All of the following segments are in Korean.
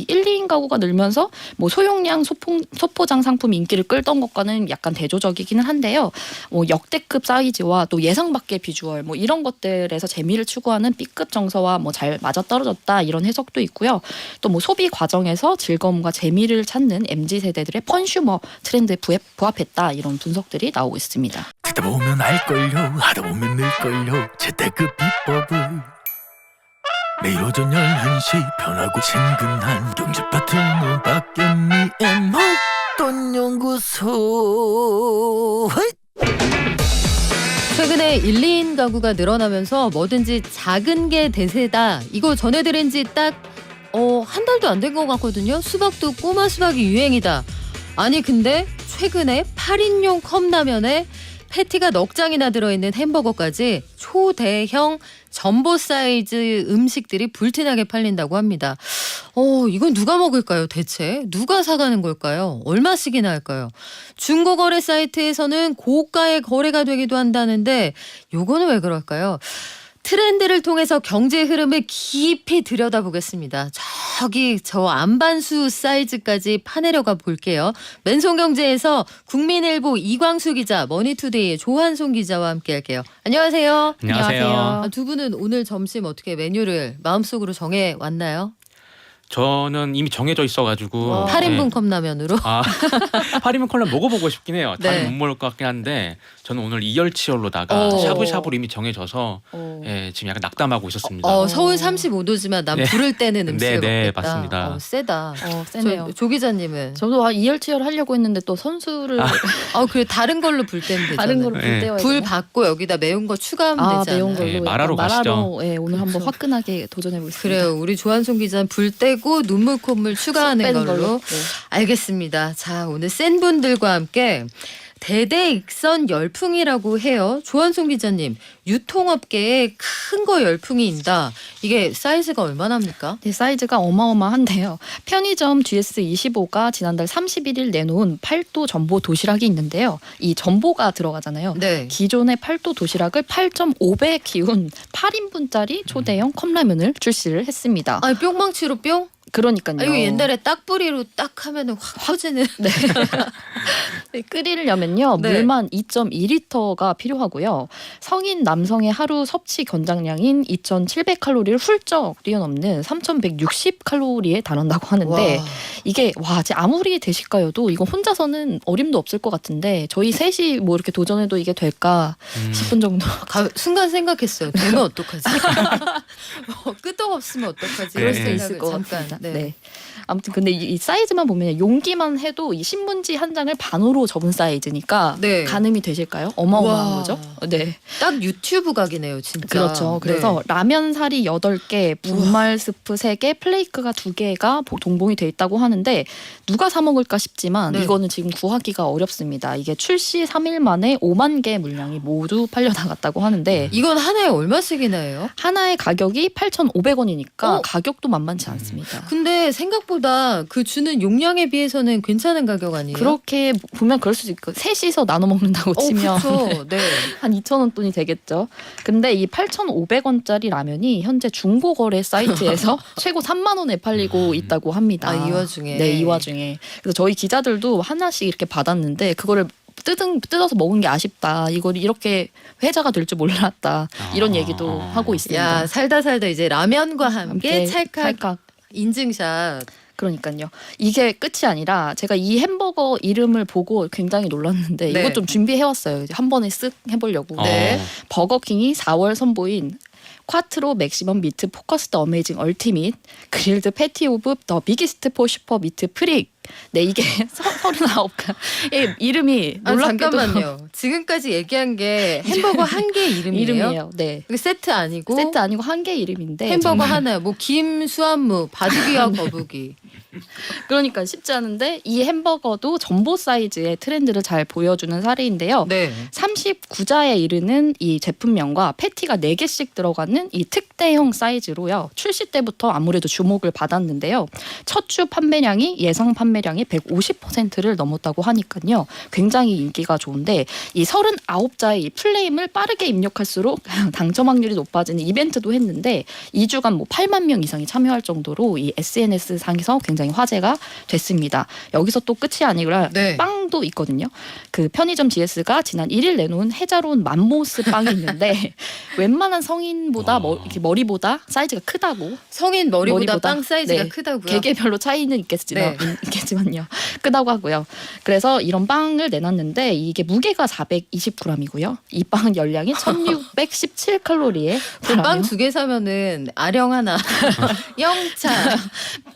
이 1, 2인 가구가 늘면서 뭐 소용량 소포장 상품 인기를 끌던 것과는 약간 대조적이기는 한데요. 뭐 역대급 사이즈와 또 예상 밖의 비주얼 뭐 이런 것들에서 재미를 추구하는 B급 정서와 뭐 잘 맞아떨어졌다 이런 해석도 있고요. 또 뭐 소비 과정에서 즐거움과 재미를 찾는 MZ 세대들의 컨슈머 트렌드에 부합했다 이런 분석들이 나오고 있습니다. 듣다 보면 알걸요 하다 보면 늘걸요 재테크 비법을 매일 오전 11시 편하고 친근한 경제 파트너 박연미의 목돈 연구소. 최근에 1, 2인 가구가 늘어나면서 뭐든지 작은 게 대세다. 이거 전해드린 지 딱 한 달도 안 된 것 같거든요. 수박도 꼬마 수박이 유행이다. 아니 근데 최근에 8인용 컵라면에 패티가 넉 장이나 들어있는 햄버거까지 초대형 점보 사이즈 음식들이 불티나게 팔린다고 합니다. 이건 누가 먹을까요 대체? 누가 사가는 걸까요? 얼마씩이나 할까요? 중고거래 사이트에서는 고가의 거래가 되기도 한다는데 요거는 왜 그럴까요? 트렌드를 통해서 경제 흐름을 깊이 들여다보겠습니다. 저기 저 안반수 사이즈까지 파내려가 볼게요. 맨손경제에서 국민일보 이광수 기자, 머니투데이의 조한송 기자와 함께할게요. 안녕하세요. 안녕하세요. 두 분은 오늘 점심 어떻게 메뉴를 마음속으로 정해 왔나요? 저는 이미 정해져 있어가지고 8인분 컵라면으로. 8인분 컵라면 먹어보고 싶긴 해요. 다들 네. 못 먹을 것 같긴 한데 저는 오늘 이열치열로다가 샤브샤브로 이미 정해져서 지금 약간 낙담하고 있었습니다. 서울 35도지만 난 부를 때는 음식을 네, 먹겠다. 맞습니다. 세다. 세네요. 조 기자님은? 저도 이열치열 하려고 했는데 또 선수를 그래 다른 걸로 불 때면 되잖아요. 다른 걸로 불 때워야 불 받고 여기다 매운 거 추가하면 되지 매운 않아요? 걸로 마라로 가시죠. 오늘 한번 화끈하게 도전해 보겠습니다. 그래요. 우리 조한송 기자는 불 떼고 눈물 콧물 추가하는 빼는 걸로. 네. 알겠습니다. 자, 오늘 센 분들과 함께 대대익선 열풍이라고 해요. 조한송 기자님, 유통업계에 큰 거 열풍이 인다. 이게 사이즈가 얼마나 합니까? 네, 사이즈가 어마어마한데요. 편의점 GS25가 지난달 31일 내놓은 8도 전보 도시락이 있는데요. 이 전보가 들어가잖아요. 네. 기존의 8도 도시락을 8.5배 키운 8인분짜리 초대형 컵라면을 출시를 했습니다. 뿅망치로 뿅? 그러니까요. 이거 옛날에 딱뿌리로 딱 하면은 확 퍼지는. 네. 끓이려면요. 네. 물만 2.2리터가 필요하고요. 성인 남성의 하루 섭취 권장량인 2,700칼로리를 훌쩍 뛰어넘는 3,160칼로리에 달한다고 하는데 와. 이게 아무리 대식가여도 이거 혼자서는 어림도 없을 것 같은데 저희 셋이 뭐 이렇게 도전해도 이게 될까 싶은 정도. 순간 생각했어요. 되면 어떡하지? 끄떡없으면 어떡하지? 그럴 수 네. 있을 것 같습니다. 네. 네. 아무튼 근데 이 사이즈만 보면 용기만 해도 이 신문지 한 장을 반으로 접은 사이즈니까 네. 가늠이 되실까요? 어마어마한 우와. 거죠. 네. 딱 유튜브 각이네요, 진짜. 그렇죠. 그래서 라면 사리 8개, 분말 스프 3개, 플레이크가 2개가 동봉이 돼 있다고 하는데 누가 사 먹을까 싶지만 네. 이거는 지금 구하기가 어렵습니다. 이게 출시 3일 만에 5만 개 물량이 모두 팔려나갔다고 하는데 이건 하나에 얼마씩이나 해요? 하나의 가격이 8,500원이니까 어? 가격도 만만치 않습니다. 근데 생각보다 그 주는 용량에 비해서는 괜찮은 가격 아니에요? 그렇게 보면 그럴 수도 있고 셋이서 나눠 먹는다고 치면 그렇죠. 네. 한 2,000원 돈이 되겠죠. 근데 이 8,500원짜리 라면이 현재 중고 거래 사이트에서 최고 3만 원에 팔리고 있다고 합니다. 이 와중에. 네, 이 와중에. 그래서 저희 기자들도 하나씩 이렇게 받았는데 그거를 뜯어서 먹은 게 아쉽다. 이걸 이렇게 회자가 될 줄 몰랐다. 이런 얘기도 하고 있습니다. 야, 살다 이제 라면과 함께 찰칵 인증샷. 그러니까요. 이게 끝이 아니라 제가 이 햄버거 이름을 보고 굉장히 놀랐는데 네. 이것 좀 준비해왔어요. 한 번에 쓱 해보려고. 네. 버거킹이 4월 선보인 쿼트로 맥시멈 미트 포커스 더 어메이징 얼티밋 그릴드 패티 오브 더 비기스트 포 슈퍼 미트 프릭. 네, 이게 39가의 이름이 놀랍게도 잠깐만요. 지금까지 얘기한 게 햄버거 한 개 이름이에요? 이름이에요. 네. 이게 세트 아니고? 세트 아니고 한 개 이름인데 햄버거 정말 하나요. 뭐 김, 수한무, 바둑이와 거북이. 그러니까 쉽지 않은데 이 햄버거도 전보 사이즈의 트렌드를 잘 보여주는 사례인데요. 네. 39자에 이르는 이 제품명과 패티가 4개씩 들어가는 이 특대형 사이즈로요. 출시 때부터 아무래도 주목을 받았는데요. 첫 주 판매량이 예상 판매량의 150%를 넘었다고 하니까요. 굉장히 인기가 좋은데 이 39자의 이 플레임을 빠르게 입력할수록 당첨 확률이 높아지는 이벤트도 했는데 2주간 뭐 8만 명 이상이 참여할 정도로 이 SNS 상에서 굉장히 굉장히 화제가 됐습니다. 여기서 또 끝이 아니라 네. 빵도 있거든요. 그 편의점 GS가 지난 1일 내놓은 해자로운 맘모스 빵이 있는데 웬만한 성인보다 이렇게 머리보다 사이즈가 크다고. 성인 머리보다 머리보다? 빵 사이즈가 네. 크다고요? 개개별로 차이는 있겠지만요. 크다고 하고요. 그래서 이런 빵을 내놨는데 이게 무게가 420g이고요. 이 빵 열량이 1617칼로리에 빵 2개 사면은 아령 하나, 영차.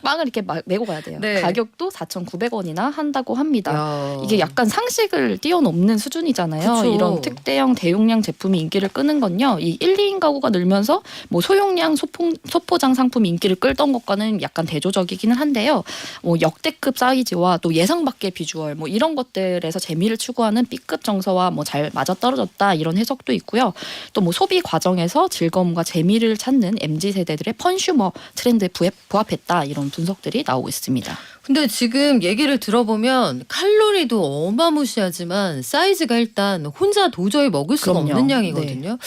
빵을 이렇게 메고 가야 돼요. 네. 가격도 4,900원이나 한다고 합니다. 야. 이게 약간 상식을 뛰어넘는 수준이잖아요. 그쵸. 이런 특대형 대용량 제품이 인기를 끄는 건요. 이 1, 2인 가구가 늘면서 뭐 소용량 소포장 상품이 인기를 끌던 것과는 약간 대조적이기는 한데요. 뭐 역대급 사이즈와 또 예상 밖의 비주얼 뭐 이런 것들에서 재미를 추구하는 B급 정서와 뭐 잘 맞아떨어졌다 이런 해석도 있고요. 또 뭐 소비 과정에서 즐거움과 재미를 찾는 MZ 세대들의 펀슈머 트렌드에 부합했다 이런 분석들이 나오고 있습니다. 근데 지금 얘기를 들어보면 칼로리도 어마무시하지만 사이즈가 일단 혼자 도저히 먹을 수가 그럼요. 없는 양이거든요.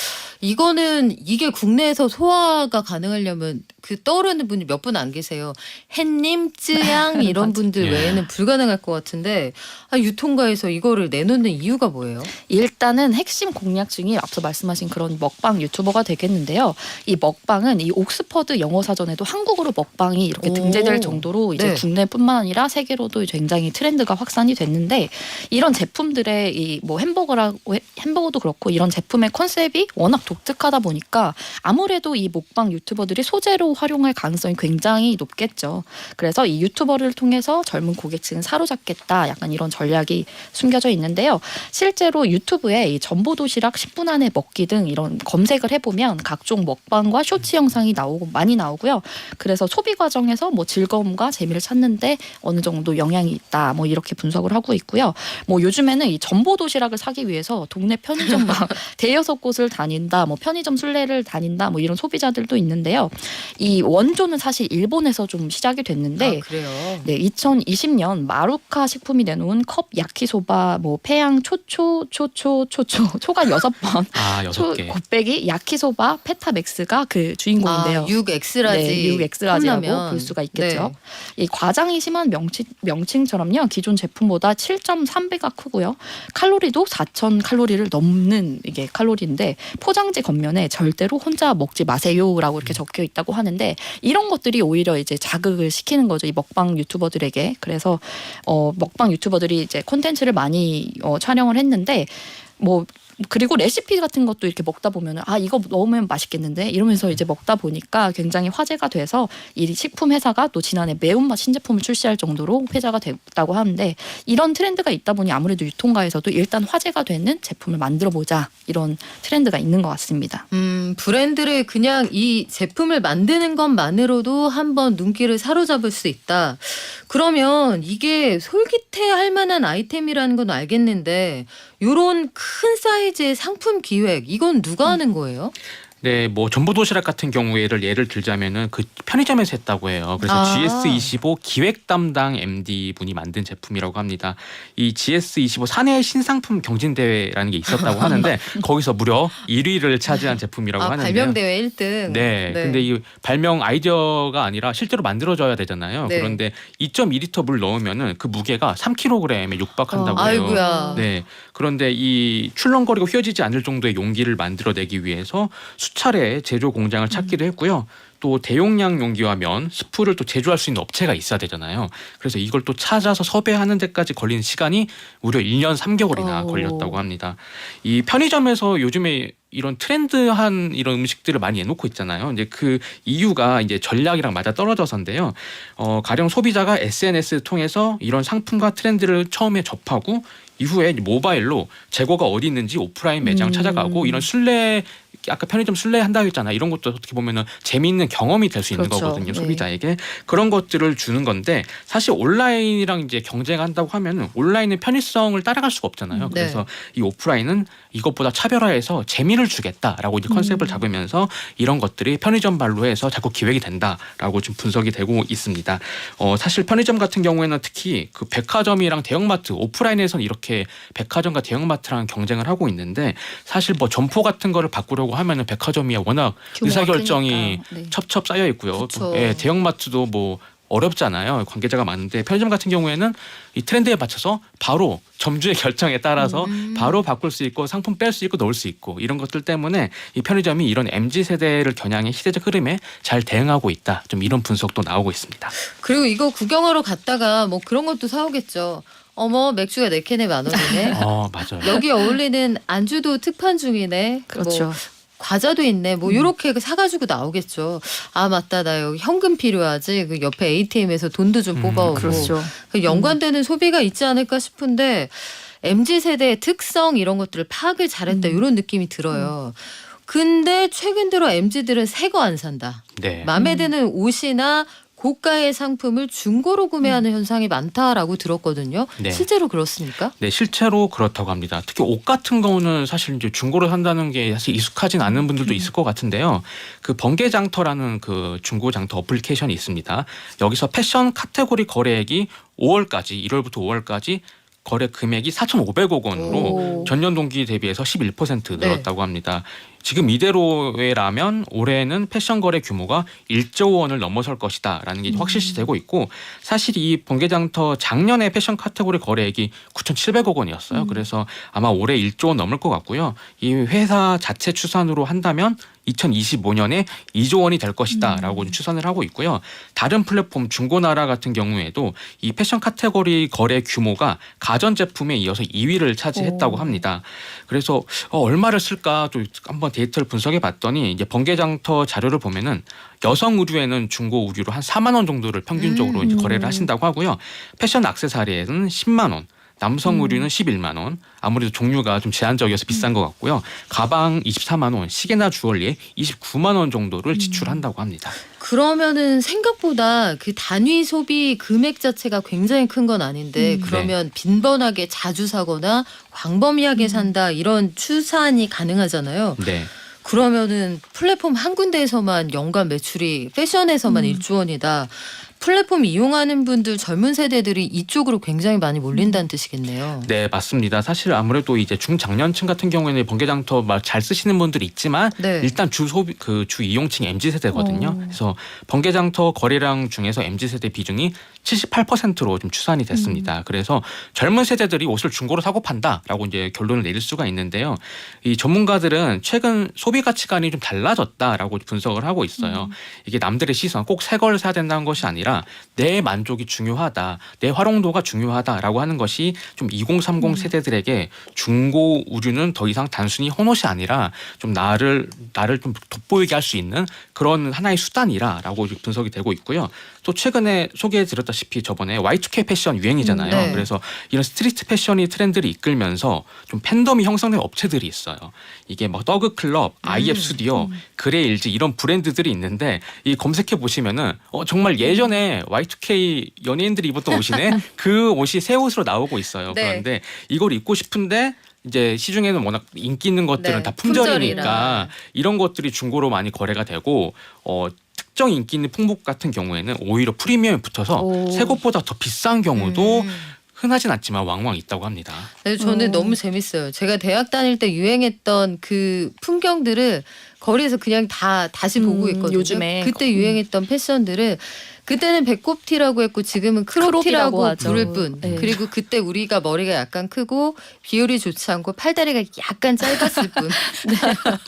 이게 국내에서 소화가 가능하려면 그 떠오르는 분이 몇 분 안 계세요. 햇님, 쯔양 이런 분들 예. 외에는 불가능할 것 같은데 유통가에서 이거를 내놓는 이유가 뭐예요? 일단은 핵심 공략 중에 앞서 말씀하신 그런 먹방 유튜버가 되겠는데요. 이 먹방은 이 옥스퍼드 영어 사전에도 한국어로 먹방이 이렇게 오. 등재될 정도로 이제 네. 국내뿐만 아니라 세계로도 굉장히 트렌드가 확산이 됐는데 이런 제품들의 이 뭐 햄버거도 그렇고 이런 제품의 컨셉이 워낙 독특하다 보니까 아무래도 이 먹방 유튜버들이 소재로 활용할 가능성이 굉장히 높겠죠. 그래서 이 유튜버를 통해서 젊은 고객층을 사로잡겠다 약간 이런 전략이 숨겨져 있는데요. 실제로 유튜브에 이 전보도시락 10분 안에 먹기 등 이런 검색을 해보면 각종 먹방과 쇼츠 영상이 많이 나오고요. 그래서 소비 과정에서 뭐 즐거움과 재미를 찾는데 어느 정도 영향이 있다. 뭐 이렇게 분석을 하고 있고요. 뭐 요즘에는 이 전보도시락을 사기 위해서 동네 편의점 막 대여섯 곳을 다닌다. 뭐 편의점 순례를 다닌다. 뭐 이런 소비자들도 있는데요. 이 원조는 사실 일본에서 좀 시작이 됐는데 그래요? 네, 2020년 마루카 식품이 내놓은 컵 야키소바 뭐 패양 초가 6번 아, 6개. 곱빼기 야키소바 페타맥스가 그 주인공인데요. 6X라지. 네, 6X라지라고 컵라면. 볼 수가 있겠죠. 네. 이 과장이 심한 명칭처럼요. 기존 제품보다 7.3배가 크고요. 칼로리도 4,000칼로리를 넘는 이게 칼로리인데 포장지 겉면에 절대로 혼자 먹지 마세요라고 이렇게 적혀 있다고 하는데 이런 것들이 오히려 이제 자극을 시키는 거죠. 이 먹방 유튜버들에게. 그래서 먹방 유튜버들이 이제 콘텐츠를 많이 촬영을 했는데 뭐 그리고 레시피 같은 것도 이렇게 먹다 보면 이거 넣으면 맛있겠는데 이러면서 이제 먹다 보니까 굉장히 화제가 돼서 이 식품 회사가 또 지난해 매운맛 신제품을 출시할 정도로 회자가 됐다고 하는데 이런 트렌드가 있다 보니 아무래도 유통가에서도 일단 화제가 되는 제품을 만들어보자 이런 트렌드가 있는 것 같습니다. 브랜드를 그냥 이 제품을 만드는 것만으로도 한번 눈길을 사로잡을 수 있다. 그러면 이게 솔깃해할 만한 아이템이라는 건 알겠는데 요런 큰 사이즈의 상품 기획 이건 누가 하는 거예요? 네, 뭐 전보도시락 같은 경우에를 예를 들자면은 그 편의점에서 했다고 해요. 그래서 GS25 기획 담당 MD 분이 만든 제품이라고 합니다. 이 GS25 사내 신상품 경진대회라는 게 있었다고 하는데 거기서 무려 1위를 차지한 제품이라고 하는데요. 발명대회 1등. 네, 근데 이 발명 아이디어가 아니라 실제로 만들어져야 되잖아요. 네. 그런데 2.2리터 물 넣으면은 그 무게가 3kg에 육박한다고 해요. 아이고야. 네. 그런데 이 출렁거리고 휘어지지 않을 정도의 용기를 만들어내기 위해서 수차례 제조 공장을 찾기도 했고요. 또 대용량 용기와 면, 스프를 또 제조할 수 있는 업체가 있어야 되잖아요. 그래서 이걸 또 찾아서 섭외하는 데까지 걸리는 시간이 무려 1년 3개월이나 걸렸다고 합니다. 이 편의점에서 요즘에 이런 트렌드한 이런 음식들을 많이 내놓고 있잖아요. 이제 그 이유가 이제 전략이랑 맞아 떨어져서인데요. 가령 소비자가 SNS 통해서 이런 상품과 트렌드를 처음에 접하고 이후에 모바일로 재고가 어디 있는지 오프라인 매장 찾아가고 이런 순례 아까 편의점 순례 한다고 했잖아. 이런 것도 어떻게 보면은 재미있는 경험이 될 수 있는 그렇죠. 거거든요. 네. 소비자에게. 그런 것들을 주는 건데 사실 온라인이랑 이제 경쟁한다고 하면은 온라인은 편의성을 따라갈 수가 없잖아요. 네. 그래서 이 오프라인은 이것보다 차별화해서 재미를 주겠다라고 이제 컨셉을 잡으면서 이런 것들이 편의점 발로 해서 자꾸 기획이 된다라고 좀 분석이 되고 있습니다. 사실 편의점 같은 경우에는 특히 그 백화점이랑 대형마트 오프라인에서는 이렇게 백화점과 대형마트랑 경쟁을 하고 있는데 사실 뭐 점포 같은 거를 바꾸려고 하면은 백화점이 워낙 규모가 의사결정이 크니까. 네. 첩첩 쌓여 있고요. 그쵸. 예, 대형마트도 뭐 어렵잖아요. 관계자가 많은데 편의점 같은 경우에는 이 트렌드에 맞춰서 바로 점주의 결정에 따라서 바로 바꿀 수 있고 상품 뺄 수 있고 넣을 수 있고 이런 것들 때문에 이 편의점이 이런 MZ 세대를 겨냥해 시대적 흐름에 잘 대응하고 있다. 좀 이런 분석도 나오고 있습니다. 그리고 이거 구경하러 갔다가 뭐 그런 것도 사오겠죠. 어머 맥주가 4캔에 10,000원이네. 맞아요. 여기 어울리는 안주도 특판 중이네. 그렇죠. 뭐 과자도 있네. 뭐 요렇게 사가지고 나오겠죠. 아 맞다 나 여기 현금 필요하지. 그 옆에 ATM에서 돈도 좀 뽑아오고. 그렇죠. 그 연관되는 소비가 있지 않을까 싶은데 MZ 세대의 특성 이런 것들을 파악을 잘했다 이런 느낌이 들어요. 근데 최근 들어 MZ들은 새 거 안 산다. 네. 마음에 드는 옷이나 고가의 상품을 중고로 구매하는 현상이 많다라고 들었거든요. 네. 실제로 그렇습니까? 네, 실제로 그렇다고 합니다. 특히 옷 같은 경우는 사실 이제 중고로 산다는 게 사실 익숙하진 않은 분들도 있을 것 같은데요. 그 번개장터라는 그 중고장터 어플리케이션이 있습니다. 여기서 패션 카테고리 거래액이 5월까지 1월부터 5월까지 거래 금액이 4,500억 원으로 오. 전년 동기 대비해서 11% 늘었다고 합니다. 지금 이대로라면 올해는 패션 거래 규모가 1조 원을 넘어설 것이다라는 게 확실시되고 있고 사실 이 번개장터 작년에 패션 카테고리 거래액이 9,700억 원이었어요. 그래서 아마 올해 1조 원 넘을 것 같고요. 이 회사 자체 추산으로 한다면 2025년에 2조 원이 될 것이다라고 추산을 하고 있고요. 다른 플랫폼 중고나라 같은 경우에도 이 패션 카테고리 거래 규모가 가전제품에 이어서 2위를 차지했다고 합니다. 그래서 얼마를 쓸까 또 한번 데이터를 분석해 봤더니 이제 번개장터 자료를 보면은 여성 의류에는 중고 의류로 한 4만 원 정도를 평균적으로 이제 거래를 하신다고 하고요. 패션 액세서리에는 10만 원. 남성 의류는 11만 원. 아무래도 종류가 좀 제한적이어서 비싼 것 같고요. 가방 24만 원, 시계나 주얼리에 29만 원 정도를 지출한다고 합니다. 그러면은 생각보다 그 단위 소비 금액 자체가 굉장히 큰 건 아닌데 그러면 빈번하게 자주 사거나 광범위하게 산다 이런 추산이 가능하잖아요. 네. 그러면은 플랫폼 한 군데에서만 연간 매출이 패션에서만 1조 원이다. 플랫폼 이용하는 분들 젊은 세대들이 이쪽으로 굉장히 많이 몰린다는 뜻이겠네요. 네, 맞습니다. 사실 아무래도 이제 중장년층 같은 경우에는 번개장터 막 잘 쓰시는 분들이 있지만 네. 일단 주 이용층이 MZ 세대거든요. 그래서 번개장터 거래량 중에서 MZ 세대 비중이 78%로 좀 추산이 됐습니다. 그래서 젊은 세대들이 옷을 중고로 사고 판다라고 이제 결론을 내릴 수가 있는데요. 이 전문가들은 최근 소비 가치관이 좀 달라졌다라고 분석을 하고 있어요. 이게 남들의 시선 꼭 새 걸 사야 된다는 것이 아니라 내 만족이 중요하다, 내 활용도가 중요하다라고 하는 것이 좀 2030 세대들에게 중고 의류는 더 이상 단순히 헌옷이 아니라 좀 나를 좀 돋보이게 할 수 있는 그런 하나의 수단이라고 분석이 되고 있고요. 또 최근에 소개해드렸다시피 저번에 Y2K 패션 유행이잖아요. 네. 그래서 이런 스트리트 패션이 트렌드를 이끌면서 좀 팬덤이 형성된 업체들이 있어요. 이게 막 더그클럽, IF 스튜디오, 그레일즈 이런 브랜드들이 있는데 이 검색해 보시면은 정말 예전에 Y2K 연예인들이 입었던 옷이네. 그 옷이 새 옷으로 나오고 있어요. 네. 그런데 이걸 입고 싶은데 이제 시중에는 워낙 인기 있는 것들은 네, 다 품절이니까 품절이라. 이런 것들이 중고로 많이 거래가 되고 특정 인기 있는 품목 같은 경우에는 오히려 프리미엄에 붙어서 오. 새 것보다 더 비싼 경우도 흔하진 않지만 왕왕 있다고 합니다. 그래서 저는 너무 재밌어요. 제가 대학 다닐 때 유행했던 그 풍경들을 거리에서 그냥 다 다시 보고 있거든요. 요즘에. 그때 유행했던 패션들을 그때는 배꼽티라고 했고 지금은 크롭티라고 크롭이라고 하죠. 부를 뿐. 네. 그리고 그때 우리가 머리가 약간 크고 비율이 좋지 않고 팔다리가 약간 짧았을 뿐.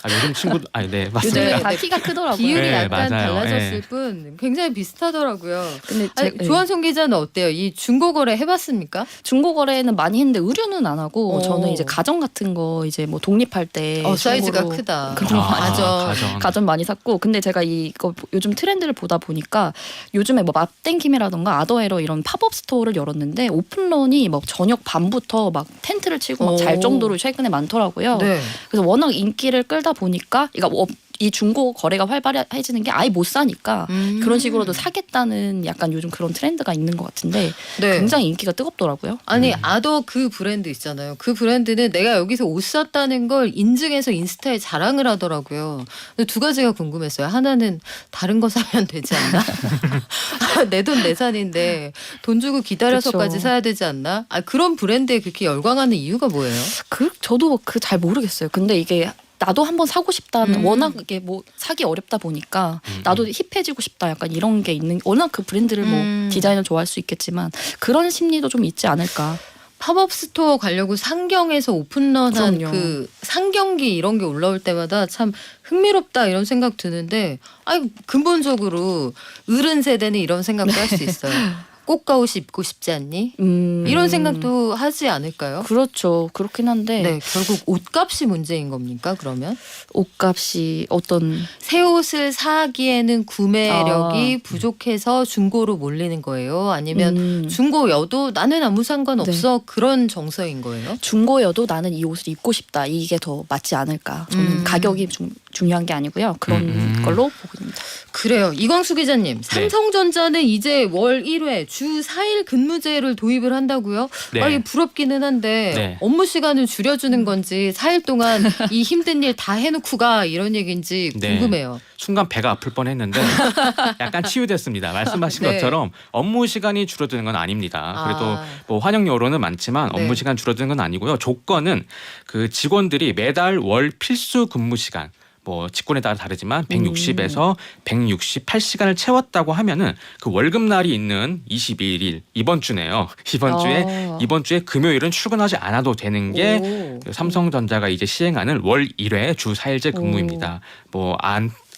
요즘 친구들 네 요즘에 맞습니다. 다 키가 크더라고요. 비율이 네, 약간 맞아요. 달라졌을 네. 뿐. 굉장히 비슷하더라고요. 근데 조한송 기자는 어때요? 이 중고 거래 해봤습니까? 중고 거래는 많이 했는데 의류는 안 하고 오. 저는 이제 가전 같은 거 이제 뭐 독립할 때 사이즈가 중고로 크다. 그런 거 가전. 많이 샀고 근데 제가 이거 요즘 트렌드를 보다 보니까 요즘에 뭐 맛땡김이라던가 아더에러 이런 팝업 스토어를 열었는데 오픈런이 막 저녁 밤부터 막 텐트를 치고 막 잘 오. 정도로 최근에 많더라고요. 네. 그래서 워낙 인기를 끌다 보니까 이 중고 거래가 활발해지는 게 아예 못 사니까 그런 식으로도 사겠다는 약간 요즘 그런 트렌드가 있는 것 같은데 네. 굉장히 인기가 뜨겁더라고요. 아니 아더 그 브랜드 있잖아요. 그 브랜드는 내가 여기서 옷 샀다는 걸 인증해서 인스타에 자랑을 하더라고요. 근데 두 가지가 궁금했어요. 하나는 다른 거 사면 되지 않나? 내 돈 내산인데 돈 주고 기다려서까지 그쵸. 사야 되지 않나? 그런 브랜드에 그렇게 열광하는 이유가 뭐예요? 저도 잘 모르겠어요. 근데 이게 나도 한번 사고 싶다는 워낙 이게 뭐 사기 어렵다 보니까 음, 나도 힙해지고 싶다 약간 이런 게 있는 워낙 그 브랜드를 뭐 디자인을 좋아할 수 있겠지만 그런 심리도 좀 있지 않을까. 팝업 스토어 가려고 상경에서 오픈런한 그럼요. 그 상경기 이런 게 올라올 때마다 참 흥미롭다 이런 생각 드는데 근본적으로 어른 세대는 이런 생각도 할 수 있어요. 꽃가옷 입고 싶지 않니? 이런 생각도 하지 않을까요? 그렇죠. 그렇긴 한데 네, 결국 옷값이 문제인 겁니까? 그러면 옷값이 어떤 새 옷을 사기에는 구매력이 부족해서 중고로 몰리는 거예요? 아니면 중고여도 나는 아무 상관없어 그런 정서인 거예요? 중고여도 나는 이 옷을 입고 싶다. 이게 더 맞지 않을까. 저는 가격이 중요한 게 아니고요. 그런 걸로 보고 있습니다. 그래요. 이광수 기자님, 삼성전자는 이제 월 1회 주 4일 근무제를 도입을 한다고요? 네. 이게 부럽기는 한데 네. 업무 시간을 줄여주는 건지 4일 동안 이 힘든 일 다 해놓고 가 이런 얘기인지 네. 궁금해요. 순간 배가 아플 뻔했는데 약간 치유됐습니다. 말씀하신 네. 것처럼 업무 시간이 줄어드는 건 아닙니다. 그래도 뭐 환영 여론은 많지만 업무 네. 시간 줄어드는 건 아니고요. 조건은 그 직원들이 매달 월 필수 근무 시간 뭐 직군에 따라 다르지만 160에서 168시간을 채웠다고 하면은 그 월급날이 있는 22일 이번 주네요. 이번 주에 금요일은 출근하지 않아도 되는 게 삼성전자가 이제 시행하는 월 1회 주 4일제 근무입니다.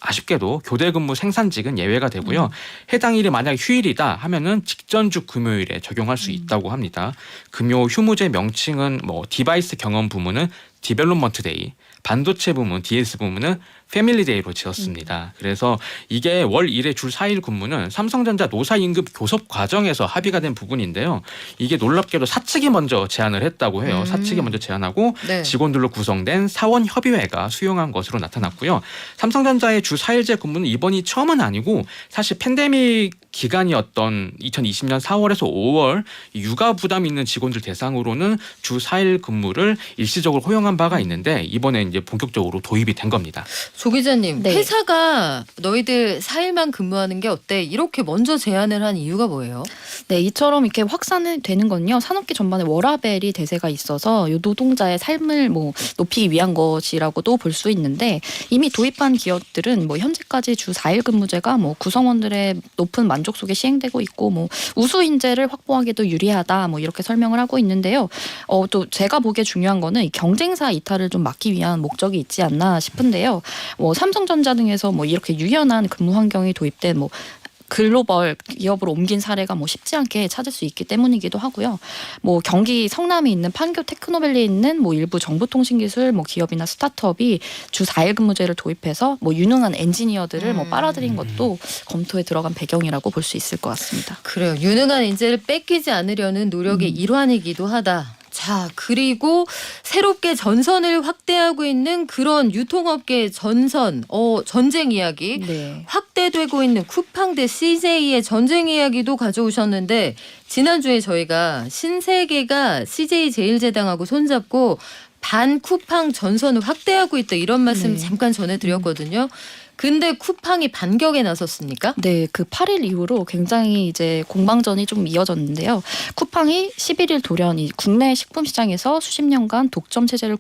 아쉽게도 교대 근무 생산직은 예외가 되고요. 해당 일이 만약 휴일이다 하면은 직전주 금요일에 적용할 수 있다고 합니다. 금요 휴무제 명칭은 뭐 디바이스 경험 부문은 디벨롭먼트 데이, 반도체 부문, DS 부문은 패밀리데이로 지었습니다. 그래서 이게 월 1회 주 4일 근무는 삼성전자 노사 임금 교섭 과정에서 합의가 된 부분인데요. 이게 놀랍게도 사측이 먼저 제안을 했다고 해요. 사측이 먼저 제안하고 네. 직원들로 구성된 사원협의회가 수용한 것으로 나타났고요. 삼성전자의 주 4일제 근무는 이번이 처음은 아니고 사실 팬데믹 기간이었던 2020년 4월에서 5월 육아 부담 있는 직원들 대상으로는 주 4일 근무를 일시적으로 허용한 바가 있는데 이번에 이제 본격적으로 도입이 된 겁니다. 조 기자님, 네. 회사가 너희들 4일만 근무하는 게 어때? 이렇게 먼저 제안을 한 이유가 뭐예요? 네, 이처럼 이렇게 확산이 되는 건요. 산업계 전반에 워라밸이 대세가 있어서 이 노동자의 삶을 뭐 높이기 위한 것이라고도 볼 수 있는데 이미 도입한 기업들은 뭐 현재까지 주 4일 근무제가 뭐 구성원들의 높은 만족 속에 시행되고 있고 뭐 우수 인재를 확보하기도 유리하다 뭐 이렇게 설명을 하고 있는데요. 또 제가 보기에 중요한 거는 이 경쟁사 이탈을 좀 막기 위한 목적이 있지 않나 싶은데요. 삼성전자 등에서 뭐 이렇게 유연한 근무 환경이 도입된 뭐 글로벌 기업으로 옮긴 사례가 뭐 쉽지 않게 찾을 수 있기 때문이기도 하고요. 뭐 경기 성남에 있는 판교 테크노밸리에 있는 뭐 일부 정보통신기술 뭐 기업이나 스타트업이 주 4일 근무제를 도입해서 뭐 유능한 엔지니어들을 뭐 빨아들인 것도 검토에 들어간 배경이라고 볼 수 있을 것 같습니다. 그래요. 유능한 인재를 뺏기지 않으려는 노력의 일환이기도 하다. 자, 그리고 새롭게 전선을 확대하고 있는 그런 유통업계의 전쟁 이야기. 네. 확대되고 있는 쿠팡 대 CJ의 전쟁 이야기도 가져오셨는데 지난주에 저희가 신세계가 CJ 제일제당하고 손잡고 반 쿠팡 전선을 확대하고 있다 이런 말씀 잠깐 전해드렸거든요. 근데 쿠팡이 반격에 나섰습니까? 네, 그 8일 이후로 굉장히 이제 공방전이 좀 이어졌는데요. 쿠팡이 11일 돌연 이 국내 식품 시장에서 수십 년간 독점 체제를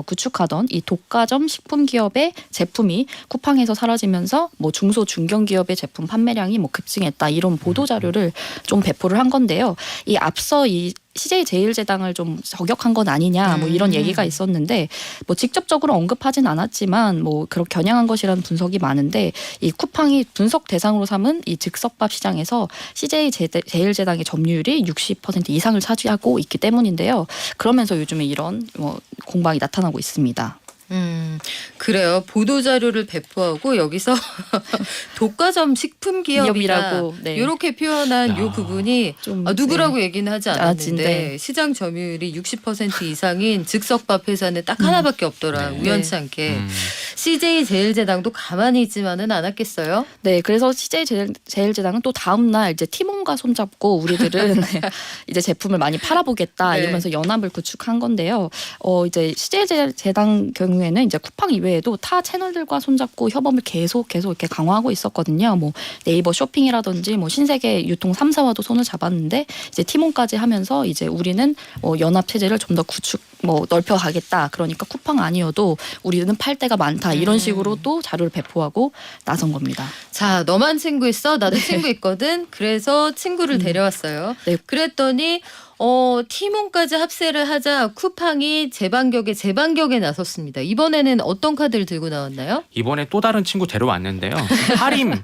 구축하던 이 독과점 식품 기업의 제품이 쿠팡에서 사라지면서 뭐 중소 중견 기업의 제품 판매량이 뭐 급증했다 이런 보도 자료를 좀 배포를 한 건데요. 이 앞서 이 CJ 제일제당을 좀 저격한 건 아니냐 뭐 이런 얘기가 있었는데 뭐 직접적으로 언급하진 않았지만 뭐 그렇게 겨냥한 것이라는 분석이 많은데 이 쿠팡이 분석 대상으로 삼은 이 즉석밥 시장에서 CJ 제일제당의 점유율이 60% 이상을 차지하고 있기 때문인데요. 그러면서 요즘에 이런 뭐 공방이 나타나고 있습니다. 그래요. 보도자료를 배포하고 여기서 독과점 식품 기업이라고 네. 이렇게 표현한 요 부분이 좀 누구라고 얘기는 하지 않았는데 네. 시장 점유율이 60% 이상인 즉석밥 회사는 딱 하나밖에 없더라. 네. 우연치 않게. CJ 제일제당도 가만히 있지만은 않았겠어요? 네, 그래서 CJ 제일제당은 또 다음 날 이제 팀원과 손잡고 우리들은 이제 제품을 많이 팔아보겠다 네. 이러면서 연합을 구축한 건데요. 이제 CJ 제일제당 경우에는 이제 쿠팡 이외에도 타 채널들과 손잡고 협업을 계속 이렇게 강화하고 있었거든요. 뭐 네이버 쇼핑이라든지 뭐 신세계 유통 3사와도 손을 잡았는데 이제 티몬까지 하면서 이제 우리는 연합 체제를 좀 더 넓혀가겠다. 그러니까 쿠팡 아니어도 우리는 팔 데가 많다. 이런 식으로 또 자료를 배포하고 나선 겁니다. 자, 너만 친구 있어? 나도 친구 있거든. 그래서 친구를 데려왔어요. 네. 그랬더니 티몬까지 합세를 하자 쿠팡이 재반격에 나섰습니다. 이번에는 어떤 카드를 들고 나왔나요? 이번에 또 다른 친구 데려왔는데요. 하림을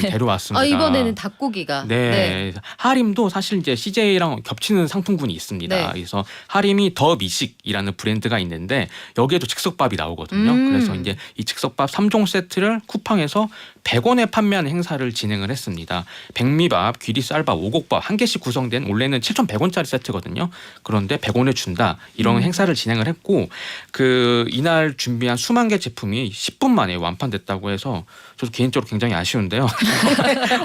데려왔습니다. 아, 이번에는 닭고기가. 네. 하림도 사실 이제 CJ랑 겹치는 상품군이 있습니다. 네. 그래서 하림이 더 미식이라는 브랜드가 있는데 여기에도 즉석밥이 나오거든요. 그래서 이제 이 즉석밥 3종 세트를 쿠팡에서 100원에 판매하는 행사를 진행을 했습니다. 백미밥, 귀리쌀밥, 오곡밥 한 개씩 구성된 원래는 7,100원짜리 세트거든요. 그런데 100원에 준다 이런 행사를 진행을 했고 이날 준비한 수만 개 제품이 10분 만에 완판됐다고 해서 저도 개인적으로 굉장히 아쉬운데요.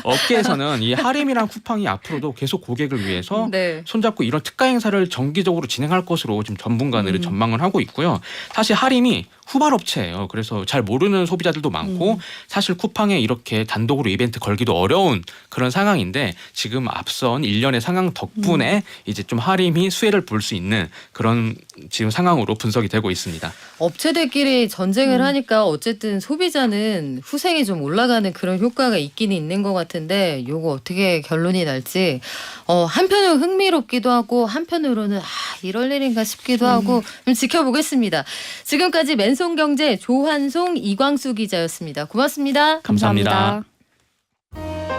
업계에서는 이 하림이랑 쿠팡이 앞으로도 계속 고객을 위해서 네. 손잡고 이런 특가 행사를 정기적으로 진행할 것으로 지금 전문가들이 전망을 하고 있고요. 사실 하림이 후발업체예요. 그래서 잘 모르는 소비자들도 많고 사실 쿠팡에 이렇게 단독으로 이벤트 걸기도 어려운 그런 상황인데 지금 앞선 1년의 상황 덕분에 이제 좀 하림이 수혜를 볼 수 있는 그런 지금 상황으로 분석이 되고 있습니다. 업체들끼리 전쟁을 하니까 어쨌든 소비자는 후생이 좀 올라가는 그런 효과가 있긴 있는 것 같은데 요거 어떻게 결론이 날지 한편으로 흥미롭기도 하고 한편으로는 이럴 일인가 싶기도 하고 좀 지켜보겠습니다. 지금까지 맨손경제 조환송 이광수 기자였습니다. 고맙습니다. 감사합니다. 감사합니다.